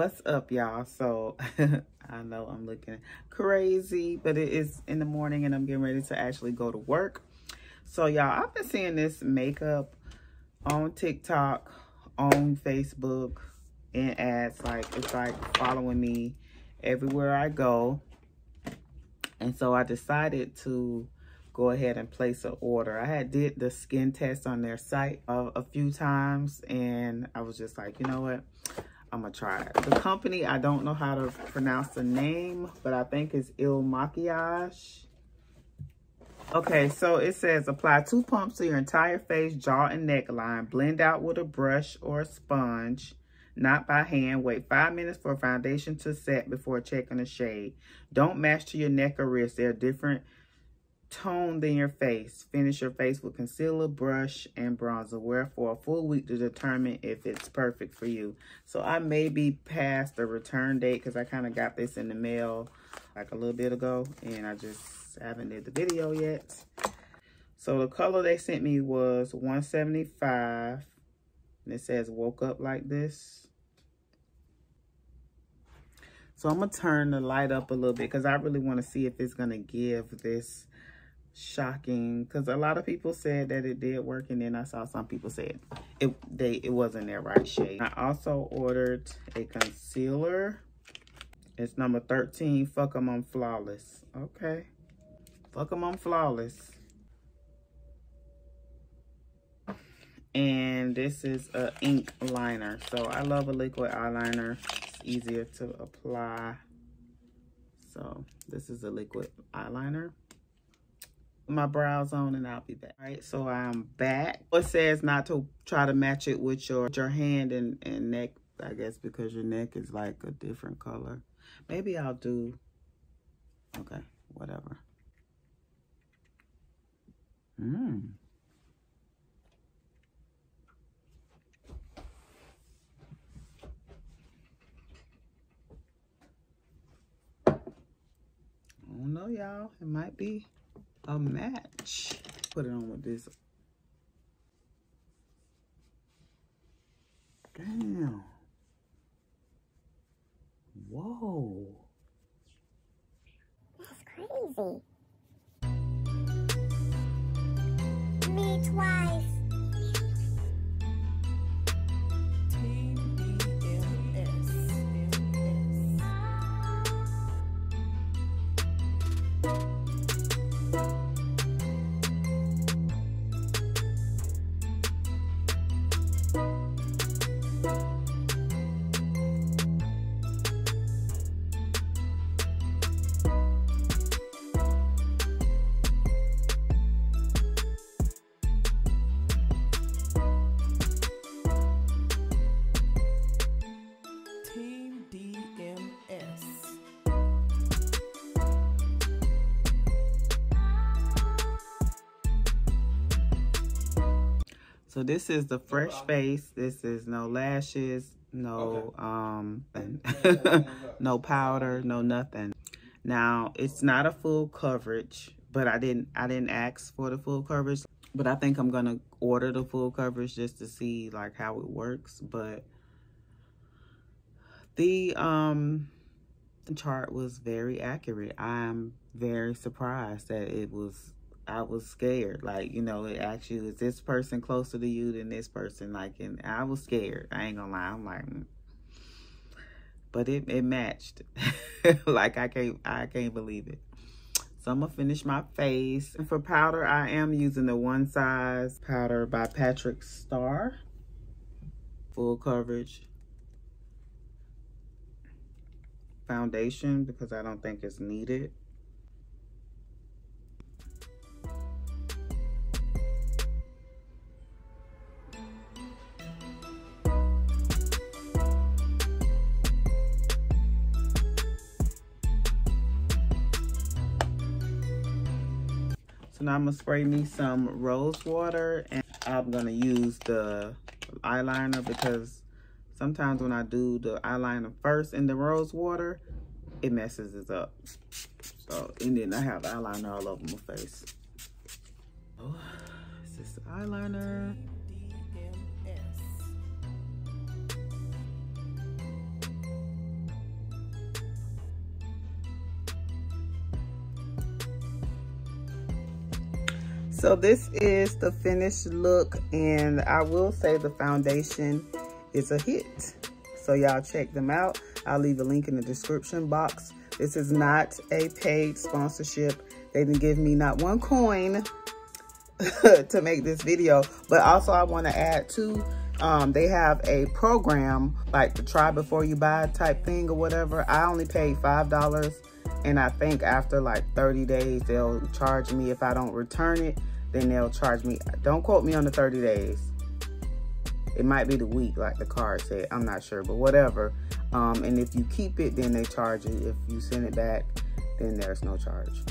What's up, y'all? So I know I'm looking crazy, but it is in the morning and I'm getting ready to actually go to work. So y'all, I've been seeing this makeup on TikTok, on Facebook, in ads. Like, it's like following me everywhere I go. And so I decided to go ahead and place an order. I had did the skin test on their site a few times, and I was just like, you know what? I'm gonna try it. The company, I don't know how to pronounce the name, but I think it's Makiage. Okay, so it says apply 2 pumps to your entire face, jaw, and neckline. Blend out with a brush or a sponge, not by hand. Wait 5 minutes for foundation to set before checking the shade. Don't match to your neck or wrist. They're different tone than your face. Finish your face with concealer, brush, and bronzer. Wear for a full week to determine if it's perfect for you. So I may be past the return date because I kind of got this in the mail like a little bit ago, and I just haven't did the video yet. So the color they sent me was 175, and it says woke up like this. So I'm gonna turn the light up a little bit because I really want to see if it's gonna give this shocking, because a lot of people said that it did work, and then I saw some people said it wasn't their right shade. I also ordered a concealer. It's number 13. Fuck 'em, I'm flawless. Okay, fuck 'em, I'm flawless. And this is a ink liner. So I love a liquid eyeliner. It's easier to apply. So this is a liquid eyeliner. My brows on, and I'll be back. All right, so I'm back. It says not to try to match it with your hand and neck, I guess, because your neck is like a different color. Maybe I'll do, okay, whatever. I don't know, y'all. It might be a match. Put it on with this. Damn. Whoa. That's crazy. Me twice. So this is the fresh face. This is no lashes, no no powder, no nothing. Now it's not a full coverage, but I didn't ask for the full coverage. But I think I'm gonna order the full coverage just to see like how it works. But the chart was very accurate. I'm very surprised that it was. I was scared, like, you know, it actually is this person closer to you than this person, like, and I was scared. I ain't gonna lie. I'm like, but it matched. Like, I can't believe it. So I'm gonna finish my face. And for powder, I am using the One Size powder by Patrick Star. Full coverage foundation because I don't think it's needed. So now I'm gonna spray me some rose water, and I'm gonna use the eyeliner because sometimes when I do the eyeliner first in the rose water, it messes it up. So, and then I have eyeliner all over my face. Oh, is this eyeliner? So this is the finished look, and I will say the foundation is a hit. So y'all check them out. I'll leave a link in the description box. This is not a paid sponsorship. They didn't give me not one coin to make this video. But also I want to add too, they have a program like the try before you buy type thing or whatever. I only paid $5, and I think after like 30 days they'll charge me. If I don't return it, then they'll charge me. Don't quote me on the 30 days. It might be the week like the card said, I'm not sure, but whatever. And if you keep it, then they charge you. If you send it back, then there's no charge.